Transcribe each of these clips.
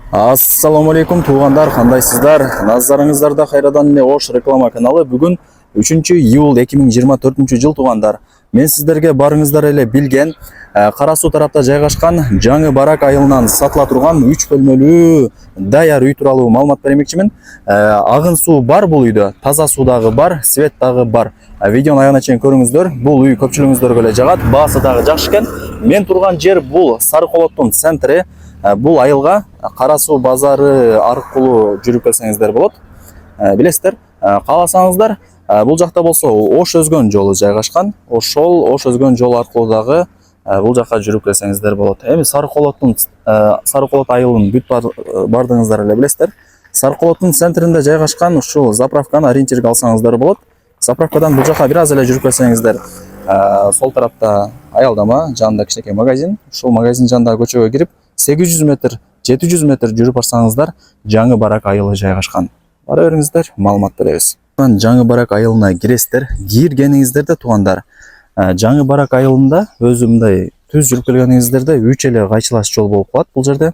Ассаламу алейкум туғандар, қандайсыздар? Назарыңыздарда қайрадан эле Ош реклама каналы. Бүгін 3 июл 2024 жыл туғандар. Мен сіздерге барыңыздар эле билген Кара Суу тарапта жайгашкан жаңы барак айылынан сатыла турган 3 бөлмөлүү даяр үй тууралуу маалымат бермекчимин. Агын суу бар бул үйдө, таза суу дагы бар, свет дагы бар. Видеону аягына чейин көрүңүздөр. Бул үй көпчүлүгүңүздөргө эле жагат, баасы дагы жакшы экен. Мен турган жер бул Сарыколоттун центри. Бул айылга Кара Суу базары аркылуу жүрүп келсеңиздер болот. Билесиздер, кааласаңыздар, бул жакта болсо Ош Өзгөн жолу жайгашкан. Ошол Ош Өзгөн жолу аркылуу дагы бул жакка жүрүп келсеңиздер болот. Эми Сарыколот айылын бүт бардыңыздар эле билесиздер. Сарыколоттун центринде жайгашкан ушул заправканы ориентирге алсаңыздар болот. Заправкадан бул жака бир аз эле жүрүп келсеңиздер, сол тарапта аялдама, жанында кичинекей магазин. Ушул магазин жанындагы көчөгө кирип 800 метр, 700 метр жүрүп барсаңыздар, жаңы барак айылы жайгашкан. Бара бериңиздер, маалымат беребиз. Жаңы барак айылына киресиздер, киргениңиздерде туугандар, жаңы барак айылында өзү мындай түз жүрүп келгениңиздерде 3 эле кайчылаш жол болуп калат бул жерде.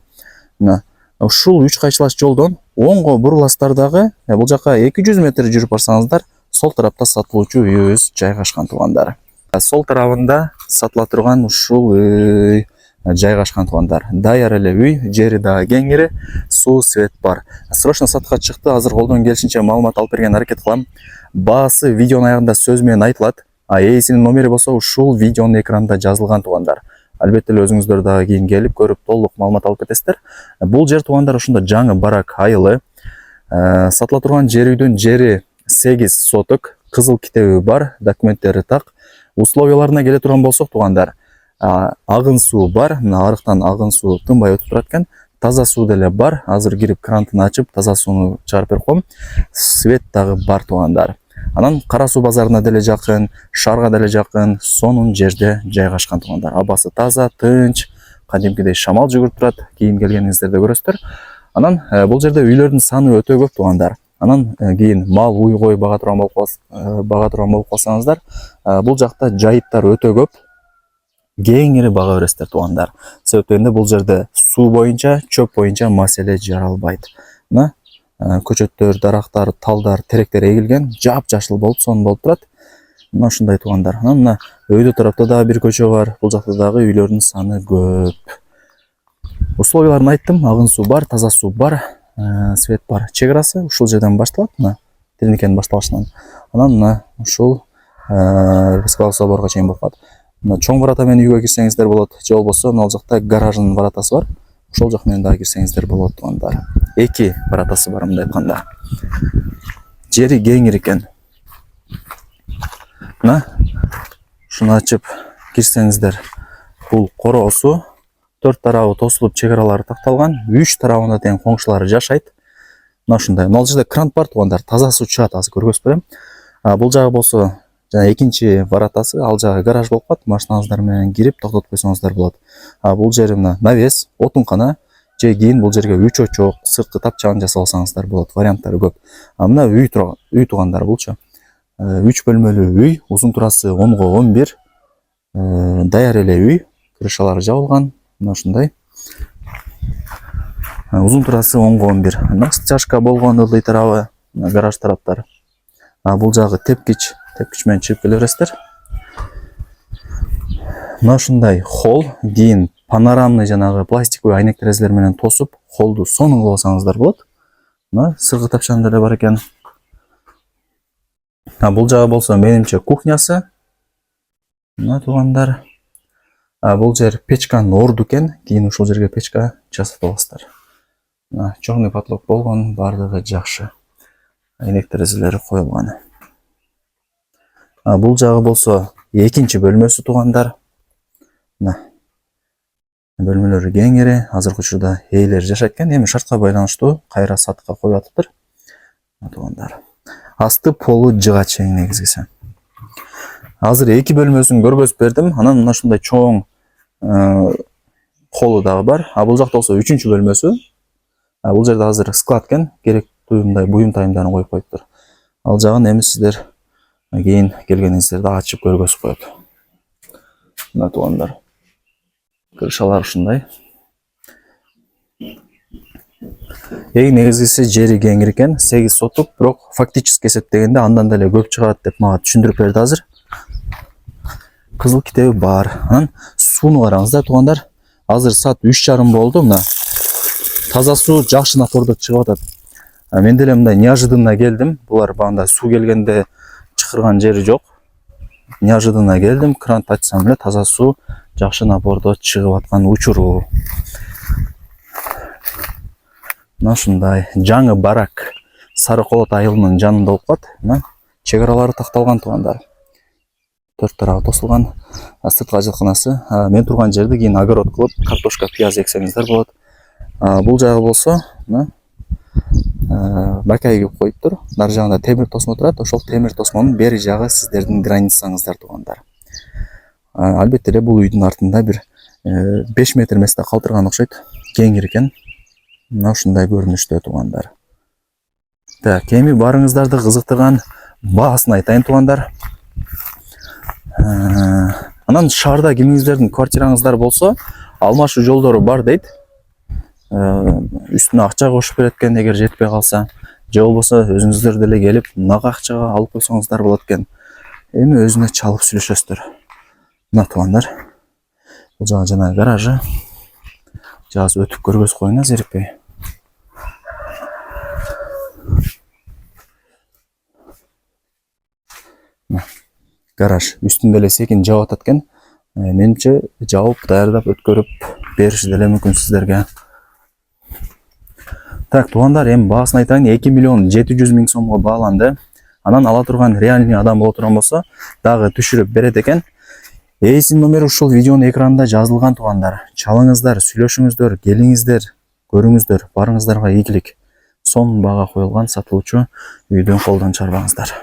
Ушул 3 кайчылаш жолдон оңго буруластардагы бул жака 200 метр жүрүп барсаңыздар, сол тарапта сатылуучу үйүбүз жайгашкан туугандар. Сол тарабында сатыла турган ушул үй жайгашкан туугандар. Даяр эле үй, жери дагы кеңири, суу, свет бар. Срочно сатка чыкты, азыр колдон келишинче маалымат алып берген аракет кылам. Баасы видеонун аягында сөз менен айтылат. Ээсинин номери болсо ушул видеонун экранында жазылган туугандар. Албетте эле өзүңүздөр дагы кийин келип көрүп толук маалымат алып кетесиздер. Бул жер туугандар ушунда жаңы барак айылы. Сатыла турган жер үйдүн жери 8 соток, кызыл китеби бар, документтери так. Условияларына келе турган болсок туугандар, агын суу бар, мына арыктан агын суу тынбай өтүп турат экен. Таза суу деле бар. Азыр кирип крантын ачып, таза сууну чыгарып берип коем. Свет дагы бар туугандар. Анан Кара Суу базарына деле жакын, шаарга деле жакын, сонун жерде жайгашкан туугандар. Абасы таза, тынч, кадимкидей шамал жүгүрүп турат. Кийин келгениңиздерде көрөсүздөр. Анан бул жерде үйлөрдүн саны өтө көп туугандар. Анан кийин мал уй кой бага турган болуп калсаңыздар, бул жакта жайыттар өтө көп. Кеңири бага бересиздер туугандар. Себептен бул жерде суу боюнча, чөп боюнча маселе жаралбайт. Мына көчөттөр, дарактар, талдар, теректер эгилген, жап-жашыл болуп, сонун болуп турат. Мына ушундай туугандар. Анан мына өйдө тарапта дагы бир көчө бар. Бул жакта дагы үйлөрдүн саны көп. Условияларын айттым, агын суу бар, таза суу бар, свет бар. Чек арасы ушул жерден башталат, мына Терникенин башталышынан. Анан мына ушул Республикалык соборго чейин болуп калат. Мына чоң варата менен үйгө кирсеңиздер болот. Же болбосо мына жакта гараждын варатасы бар. Ошол жак менен дагы кирсеңиздер болот туугандар. 2 варатасы бар мындай айтканда. Жери кеңири экен. Мына ушуну ачып кирсеңиздер, бул короосу 4 тарабы тосулуп чек аралары такталган. 3 тарабында тең коңшулары жашайт. Мына ушундай. Мына жерде крант бар туугандар. Таза суу чыгат, азыр көргөзүп берем. Бул жагы болсо жана экинчи варатасы, ал жагы гараж болуп калат. Машинаңыздар менен кирип токтотуп койсоңуздар болот. Бул жери мына навес, отункана, же кийин бул жерге 3 очок, сырткы тапчагын жасап алсаңыздар болот. Варианттары көп. Мына үй туугандар булчу. 3 бөлмөлүү үй, узун турасы 10 го 11. Даяр эле үй, крышалары жабылган. Мына ушундай. Узун турасы 10 го 11. Мына стяжка болгон ылдый тарабы, гараж тараптар. Бул жагы тепкич менен чыгып келе бересиздер. Мына ушундай холл, кийин панорамный жанагы пластиковый айнек терезелер менен тосуп, холлду сонун кылып алсаңыздар болот. Мына сыргы тапчан деле бар экен. Бул жагы болсо менимче кухнясы. Мына туугандар. Бул жер печканын орду экен. Кийин ушул жерге печка жасап аласыздар. Мына чорный потолок болгон, бардыгы жакшы. Айнек терезелери коюлган. Бул жагы болсо экинчи бөлмөсү туугандар. Мына бөлмөлөрү кеңири, азыркы учурда ээлер жашайт экен. Эми шартка байланыштуу кайра сатка коюп атыптыр. Туугандар. Асты полу жыга чең негизгиси. Азыр 2 бөлмөсүн көргөзүп бердим. Анан мына ушундай чоң холу дагы бар. Бул жакта болсо 3-чү бөлмөсү. Бул жерде азыр склад экен, керектүү мындай буюм тайымдарын коюп коюптур. Ал жагын эми сиздер кийин келгениңиздерде ачып көргөзүп коет. Мына туугандар. Крышалар ушундай. Эң негизгиси жери кеңир экен, 8 сотук, бирок фактически эсептегенде андан деле көп чыгат деп мага түшүндүрүп берди азыр. Кызыл китеби бар. Анан сууну караңыздар туугандар. Азыр саат 3:30 болду. Мына таза суу жакшы напордо чыгып атат. Мен деле мындай неожиданно келдим. Булар багында суу келгенде чакырган жери жок. Неожиданно келдим, кранты ачсам эле таза суу жакшы напордо чыгып аткан учуру. Мына ушундай жаңы барак Сары Колот айылынын жанында болуп калат. Мына чек аралары такталган туугандар. 4 тарабы тосулган. Сырткы ажалканасы. Мен турган жерди кийин огород кылып, картошка, пияз эксеңиздер болот. Бул жагы болсо, мына бакай кеп коюптур. Нар жагында темир тосмо турат. Ошол темир тосмонун бери жагы сиздердин границаңыздар туугандар. Албетте эле бул үйдүн артында бир 5 метр месте калтырган окшойт. Кеңир экен. Мына ушундай көрүнүштө туугандар. Так, эми барыңыздарды кызыктырган баасын айтайын туугандар. Анан шаарда кимиңиздердин квартираңыздар болсо, алмашуу жолдору бар дейт. Үстүнө акча кошуп берет экен эгер жетпей калса, же болбосо өзүңүздөр деле келип мынага акчага алып койсоңуздар болот экен. Эми өзүнө чалып сүйлөшөсүздөр. Мына туугандар. Бул жагы жана гаражы. Жаз өтүп көргөз коюңуз зерикпей. Гараж үстүндө эле секин жаап атат экен. Менимче жаап даярдап өткөрүп бериши деле мүмкүн сиздерге. Так, туугандар, эми баасын айтайын. 2.700.000 сомго бааланды. Анан ала турган реальный адам боло турган болсо, дагы түшүрүп берет экен. Эйсин номери ушул видеонун экранында жазылган туугандар. Чалыңыздар, сүйлөшүңүздөр, келиңиздер, көрүңүздөр, барыңыздарга ийгилик. Сонун баага коюлган сатылуучу үйдөн колдон чарбаңыздар.